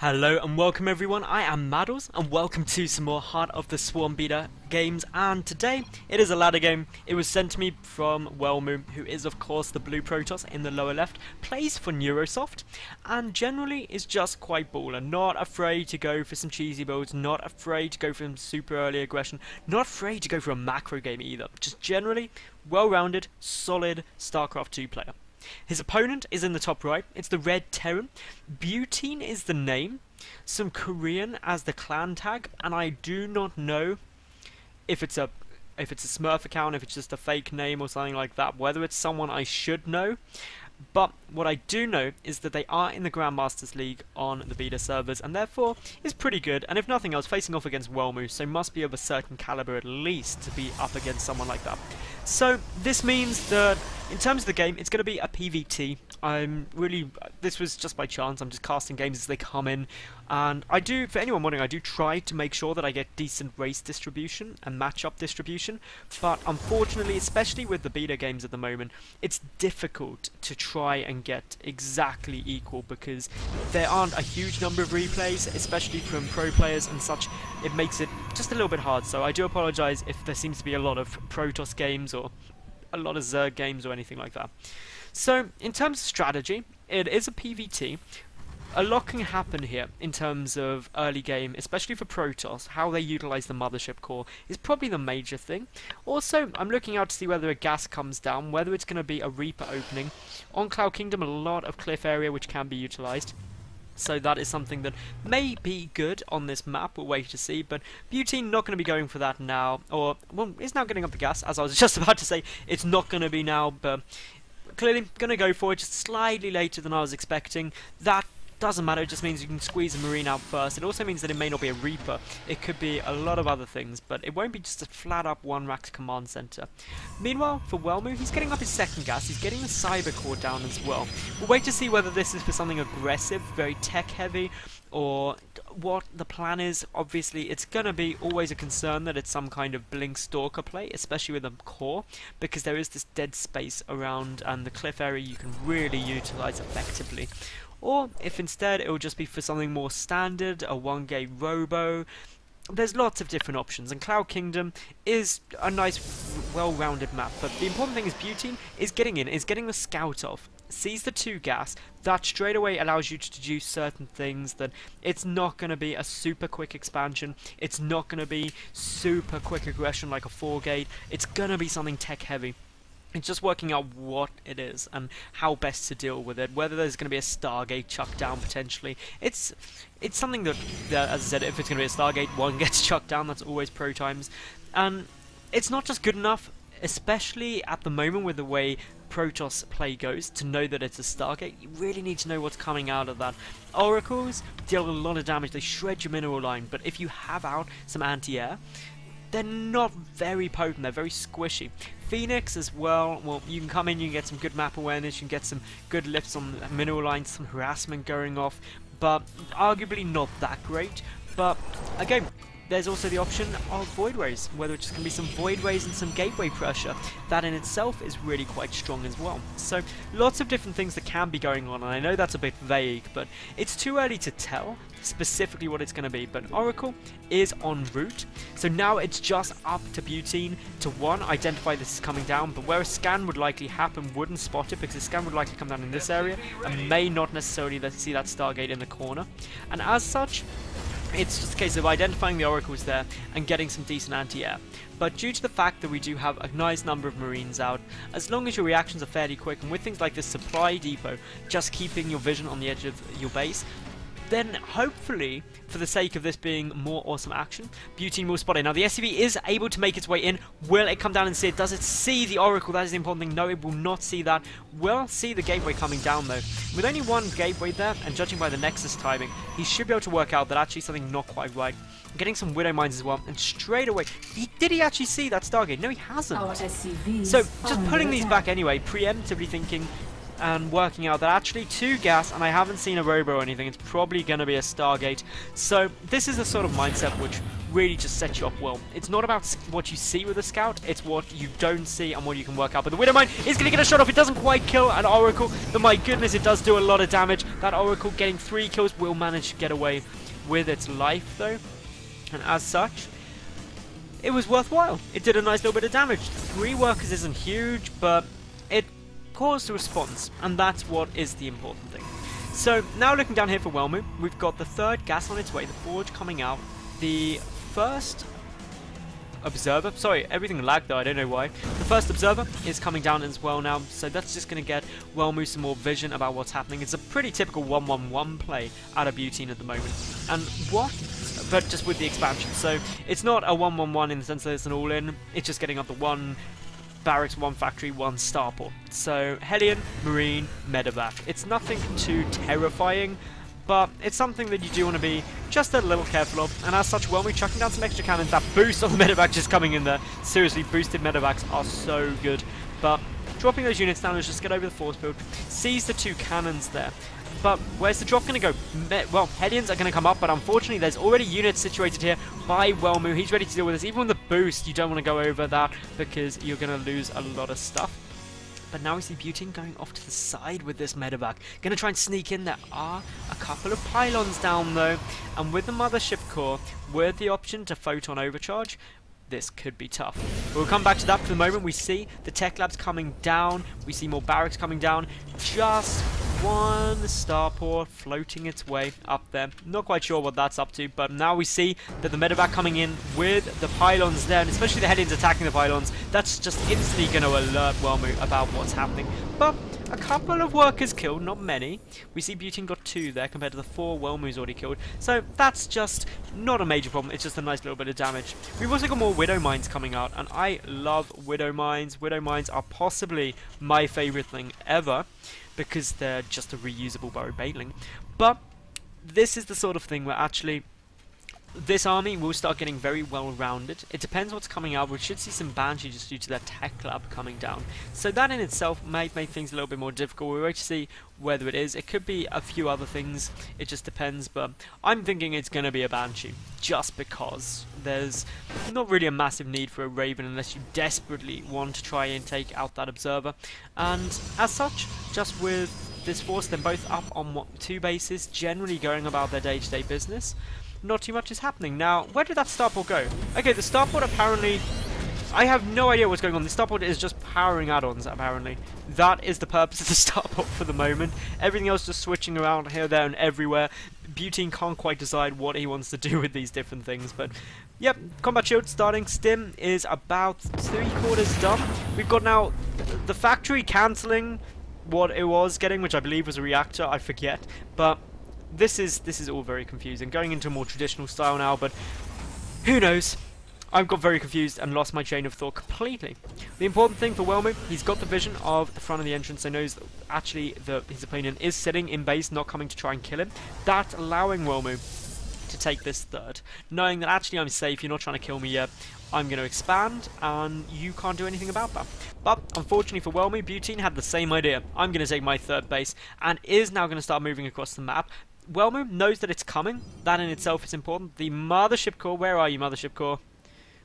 Hello and welcome everyone, I am Madals and welcome to some more Heart of the Swarm Beta games, and today it is a ladder game. It was sent to me from Welmu, who is of course the blue Protoss in the lower left, plays for Neurosoft and generally is just quite baller, not afraid to go for some cheesy builds, not afraid to go for some super early aggression, not afraid to go for a macro game either, just generally well-rounded, solid StarCraft 2 player. His opponent is in the top right. It's the Red Terran. BeauTeen is the name. Some Korean as the clan tag, and I do not know if it's a Smurf account, if it's just a fake name or something like that, whether it's someone I should know. But what I do know is that they are in the Grandmasters League on the beta servers, and therefore is pretty good, and if nothing else, facing off against Welmu, so must be of a certain caliber at least to be up against someone like that. So this means that in terms of the game, it's going to be a PvT. This was just by chance, I'm just casting games as they come in, and I do, for anyone wondering, I do try to make sure that I get decent race distribution and matchup distribution, but unfortunately, especially with the beta games at the moment, it's difficult to try and get exactly equal because there aren't a huge number of replays, especially from pro players and such. It makes it just a little bit hard, so I do apologise if there seems to be a lot of Protoss games or a lot of Zerg games or anything like that. So, in terms of strategy, it is a PvT. A lot can happen here in terms of early game, especially for Protoss. How they utilise the mothership core is probably the major thing. Also, I'm looking out to see whether a gas comes down, whether it's going to be a Reaper opening. On Cloud Kingdom, a lot of cliff area which can be utilised. So that is something that may be good on this map, we'll wait to see, but BeauTeen not going to be going for that now, or, well, is now getting up the gas, as I was just about to say, it's not going to be now, but clearly going to go for it just slightly later than I was expecting. That doesn't matter, it just means you can squeeze a Marine out first. It also means that it may not be a Reaper, it could be a lot of other things, but it won't be just a flat up one racked command center. Meanwhile, for Welmu, he's getting up his second gas, he's getting the cyber core down as well. We'll wait to see whether this is for something aggressive, very tech heavy, or what the plan is. Obviously, it's going to be always a concern that it's some kind of Blink Stalker play, especially with the core, because there is this dead space around and the cliff area you can really utilize effectively. Or if instead it will just be for something more standard, a one-gate robo. There's lots of different options, and Cloud Kingdom is a nice, well-rounded map, but the important thing is BeauTeen is getting in, is getting the scout off, sees the 2 gas, that straight away allows you to do certain things, that it's not going to be a super quick expansion, it's not going to be super quick aggression like a 4-gate, it's going to be something tech-heavy. It's just working out what it is and how best to deal with it, whether there's going to be a Stargate chucked down potentially. It's something that, as I said, if it's going to be a Stargate, one gets chucked down, that's always pro times. And it's not just good enough, especially at the moment with the way Protoss play goes, to know that it's a Stargate. You really need to know what's coming out of that. Oracles deal a lot of damage, they shred your mineral line, but if you have out some anti-air, they're not very potent, they're very squishy. Phoenix as well, you can come in, you can get some good map awareness, you can get some good lifts on mineral lines, some harassment going off, but arguably not that great. But again, there's also the option of Void Rays, whether it's just going to be some Void Rays and some gateway pressure. That in itself is really quite strong as well. So lots of different things that can be going on, and I know that's a bit vague, but it's too early to tell specifically what it's going to be. But Oracle is en route, so now it's just up to BeauTeen to identify this is coming down, but where a scan would likely happen, wouldn't spot it, because the scan would likely come down in this area and may not necessarily see that Stargate in the corner, and as such it's just a case of identifying the oracles there and getting some decent anti-air. But due to the fact that we do have a nice number of Marines out, as long as your reactions are fairly quick, and with things like this supply depot just keeping your vision on the edge of your base, then hopefully, for the sake of this being more awesome action, BeauTeen will spot it. Now the SCV is able to make its way in. Will it come down and see it? Does it see the Oracle? That is the important thing. No, it will not see that. Will see the gateway coming down though. With only one gateway there, and judging by the Nexus timing, he should be able to work out that actually something not quite right. Getting some Widow Mines as well, and straight away, did he actually see that Stargate? No, he hasn't. So, just putting these back anyway, preemptively thinking, and working out that actually 2 gas, and I haven't seen a robo or anything, it's probably going to be a Stargate. So this is the sort of mindset which really just sets you up well. It's not about what you see with a scout, it's what you don't see and what you can work out. But the Widowmine is going to get a shot off. It doesn't quite kill an Oracle, but my goodness, it does do a lot of damage. That Oracle getting 3 kills will manage to get away with its life though, and as such, it was worthwhile. It did a nice little bit of damage. 3 workers isn't huge, but it caused a response, and that's what is the important thing. So now looking down here for Welmu, we've got the 3rd gas on its way, the Forge coming out, the 1st Observer, sorry, everything lagged though, I don't know why. The 1st Observer is coming down as well now, so that's just going to get Welmu some more vision about what's happening. It's a pretty typical 1-1-1 play out of BeauTeen at the moment, and but just with the expansion. So it's not a 1-1-1 in the sense that it's an all-in, it's just getting up to 1 barracks, 1 factory, 1 starport. So Hellion, Marine, Medevac. It's nothing too terrifying, but it's something that you do want to be just a little careful of, and as such, Welmu chucking down some extra cannons. That boost of the Medevac just coming in there. Seriously, boosted Medevacs are so good, but dropping those units down is just get over the force field, sees the 2 cannons there. But where's the drop going to go? Well, Hellions are going to come up, but unfortunately there's already units situated here by Welmu. He's ready to deal with this. Even with the boost, you don't want to go over that because you're going to lose a lot of stuff. But now we see BeauTeen going off to the side with this Medevac. Going to try and sneak in. There are a couple of pylons down though, and with the Mothership Core, with the option to Photon Overcharge, this could be tough. We'll come back to that for the moment. We see the tech labs coming down. We see more barracks coming down. Just 1 starport floating its way up there. Not quite sure what that's up to, but now we see that the Medevac coming in with the pylons there, and especially the Hellions attacking the pylons. That's just instantly going to alert Welmu about what's happening. But a couple of workers killed, not many. We see BeauTeen got 2 there compared to the 4 Welmu's already killed. So that's just not a major problem. It's just a nice little bit of damage. We've also got more Widow Mines coming out, and I love Widow Mines. Widow Mines are possibly my favorite thing ever, because they're just a reusable burrow baitling. But this is the sort of thing where actually this army will start getting very well rounded. It depends what's coming out. We should see some Banshee just due to their tech lab coming down. So that in itself might make things a little bit more difficult. We'll wait to see whether it is. It could be a few other things. It just depends. But I'm thinking it's going to be a Banshee, just because there's not really a massive need for a Raven unless you desperately want to try and take out that Observer. And as such, just with this force, then both up on 2 bases, generally going about their day-to-day business. Not too much is happening. Now, where did that starport go? Okay, the starport apparently... I have no idea what's going on. The starport is just powering add-ons, apparently. That is the purpose of the starport for the moment. Everything else just switching around here, there, and everywhere. BeauTeen can't quite decide what he wants to do with these different things, but... Yep, combat shield starting. Stim is about 3/4 done. We've got now the factory cancelling what it was getting, which I believe was a reactor, I forget, but... This is all very confusing. Going into a more traditional style now, but who knows? I've got very confused and lost my chain of thought completely. The important thing for Welmu, he's got the vision of the front of the entrance, so knows that actually his opponent is sitting in base, not coming to try and kill him. That's allowing Welmu to take this 3rd, knowing that actually I'm safe, you're not trying to kill me yet. I'm going to expand, and you can't do anything about that. But, unfortunately for Welmu, BeauTeen had the same idea. I'm going to take my 3rd base, and is now going to start moving across the map. Welmu knows that it's coming. That in itself is important. The Mothership Core, where are you, Mothership Core?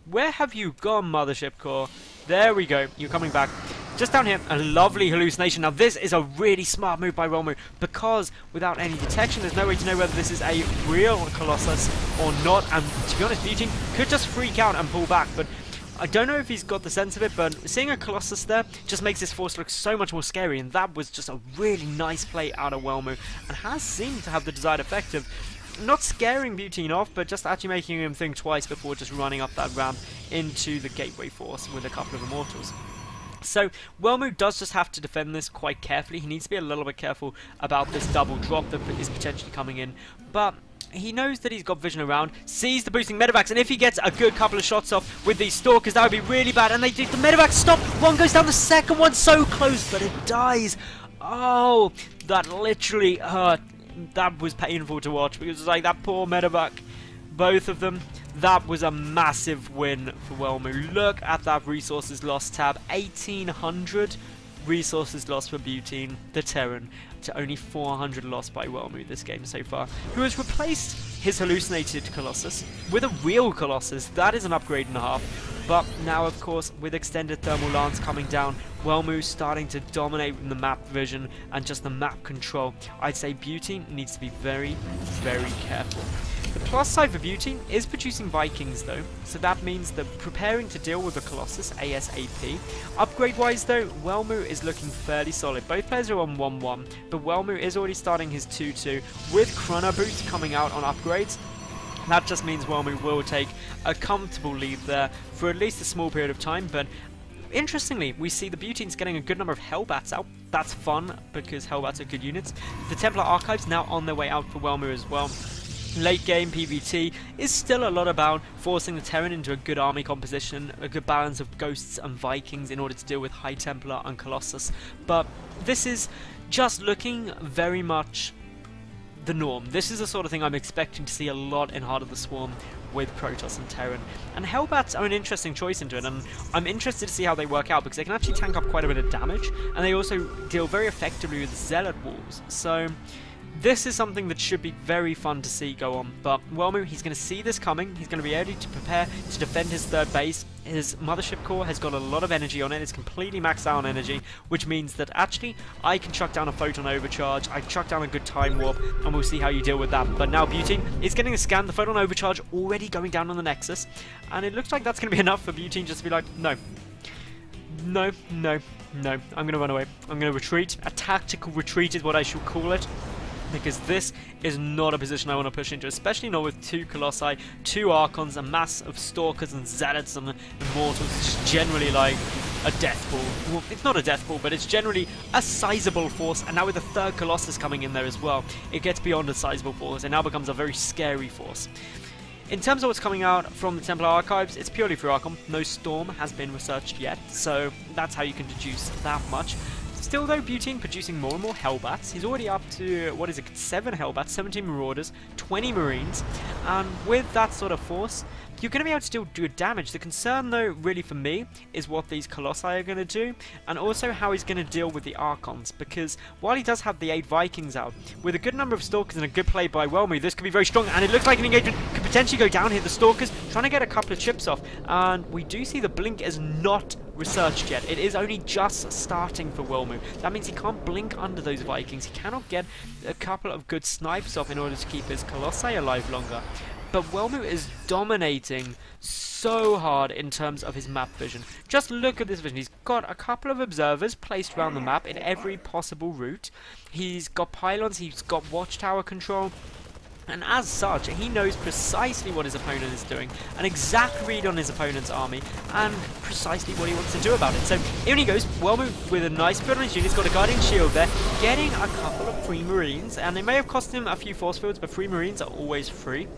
Where have you gone, Mothership Core? There we go. You're coming back. Just down here, a lovely hallucination. Now, this is a really smart move by Welmu, because without any detection, there's no way to know whether this is a real Colossus or not. And to be honest, BeauTeen could just freak out and pull back, but I don't know if he's got the sense of it, but seeing a Colossus there just makes this force look so much more scary, and that was just a really nice play out of Welmu, and has seemed to have the desired effect of not scaring BeauTeen off, but just actually making him think twice before just running up that ramp into the gateway force with a couple of Immortals. So, Welmu does just have to defend this quite carefully. He needs to be a little bit careful about this double drop that is potentially coming in, but he knows that he's got vision around, sees the boosting Medevacs, and if he gets a good couple of shots off with these Stalkers, that would be really bad. And they do. The Medevacs stop. One goes down, the second one so close, but it dies. Oh, that literally hurt. That was painful to watch, because it's like that poor Medevac, both of them. That was a massive win for Welmu. Look at that resources lost tab, 1800. resources lost for BeauTeen, the Terran, to only 400 lost by Welmu this game so far, who has replaced his hallucinated Colossus with a real Colossus. That is an upgrade and a half. But now, of course, with extended thermal lance coming down, Welmu starting to dominate in the map vision and just the map control, I'd say BeauTeen needs to be very, very careful. The plus side for BeauTeen is producing Vikings though, so that means that preparing to deal with the Colossus ASAP. Upgrade wise though, Welmu is looking fairly solid. Both players are on 1-1, but Welmu is already starting his 2-2 with Chrono Boost coming out on upgrades. That just means Welmu will take a comfortable lead there for at least a small period of time, but interestingly, we see the BeauTeen's getting a good number of Hellbats out. That's fun, because Hellbats are good units. The Templar Archives now on their way out for Welmu as well. Late game PvT is still a lot about forcing the Terran into a good army composition, a good balance of Ghosts and Vikings in order to deal with High Templar and Colossus, but this is just looking very much the norm. This is the sort of thing I'm expecting to see a lot in Heart of the Swarm with Protoss and Terran. And Hellbats are an interesting choice into it, and I'm interested to see how they work out, because they can actually tank up quite a bit of damage, and they also deal very effectively with Zealot Walls. So this is something that should be very fun to see go on, but Welmu, he's going to see this coming. He's going to be able to prepare to defend his third base. His Mothership Core has got a lot of energy on it. It's completely maxed out on energy, which means that actually I can chuck down a Photon Overcharge, I can chuck down a good Time Warp, and we'll see how you deal with that. But now BeauTeen is getting a scan, the Photon Overcharge already going down on the Nexus, and it looks like that's going to be enough for BeauTeen just to be like, no. No, no, no, I'm going to run away. I'm going to retreat. A tactical retreat is what I should call it, because this is not a position I want to push into, especially not with 2 Colossi, 2 Archons, a mass of Stalkers and Zealots and Immortals. It's just generally like a death ball. Well, it's not a death ball, but it's generally a sizable force, and now with the 3rd Colossus coming in there as well, it gets beyond a sizable force. It now becomes a very scary force. In terms of what's coming out from the Templar Archives, it's purely for Archon. No Storm has been researched yet, so that's how you can deduce that much. Still though, BeauTeen producing more and more Hellbats. He's already up to, what is it, 7 Hellbats, 17 Marauders, 20 Marines, and with that sort of force, you're going to be able to still do damage. The concern though, really for me, is what these Colossi are going to do, and also how he's going to deal with the Archons, because while he does have the 8 Vikings out, with a good number of Stalkers and a good play by Welmu, this could be very strong, and it looks like an engagement could potentially go down here. The Stalkers trying to get a couple of chips off, and we do see the Blink is not researched yet. It is only just starting for Welmu. That means he can't blink under those Vikings. He cannot get a couple of good snipes off in order to keep his Colossi alive longer. But Welmu is dominating so hard in terms of his map vision. Just look at this vision. He's got a couple of observers placed around the map in every possible route. He's got pylons, he's got watchtower control, and as such, he knows precisely what his opponent is doing, an exact read on his opponent's army, and precisely what he wants to do about it. So here he goes, Welmu with a nice build on his unit. He's got a Guardian Shield there, getting a couple of free Marines, and it may have cost him a few force fields, but free Marines are always free.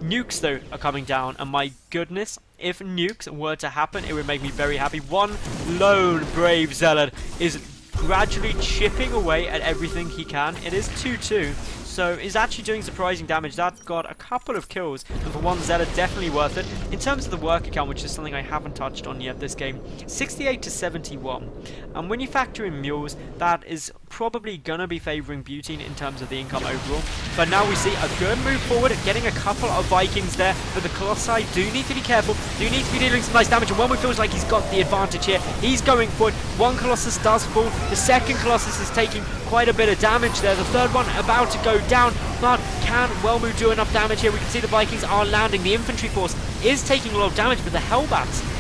Nukes, though, are coming down, and my goodness, if nukes were to happen, it would make me very happy. One lone brave Zealot is gradually chipping away at everything he can. It is 2-2. So is actually doing surprising damage. That got a couple of kills, and for one Zealot, definitely worth it. In terms of the work account, which is something I haven't touched on yet this game, 68 to 71. And when you factor in mules, that is probably going to be favouring BeauTeen in terms of the income overall. But now we see a good move forward, getting a couple of Vikings there, but the Colossi do need to be careful, do need to be dealing some nice damage, and Welmu feels like he's got the advantage here. He's going for it. One Colossus does fall, the second Colossus is taking quite a bit of damage there, the third one about to go down, but can Welmu do enough damage here? We can see the Vikings are landing, the infantry force is taking a lot of damage, but the Hellbats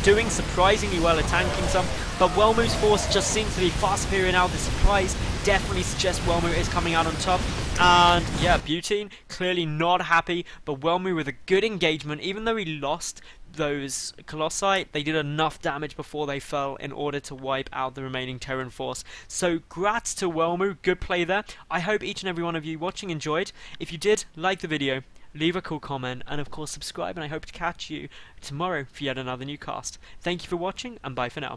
doing surprisingly well at tanking some, but Welmu's force just seems to be far superior now. The supplies definitely suggest Welmu is coming out on top, and yeah, BeauTeen clearly not happy, but Welmu with a good engagement. Even though he lost those Colossi, they did enough damage before they fell in order to wipe out the remaining Terran force. So grats to Welmu, good play there. I hope each and every one of you watching enjoyed. If you did, like the video, leave a cool comment, and of course subscribe, and I hope to catch you tomorrow for yet another new cast. Thank you for watching, and bye for now.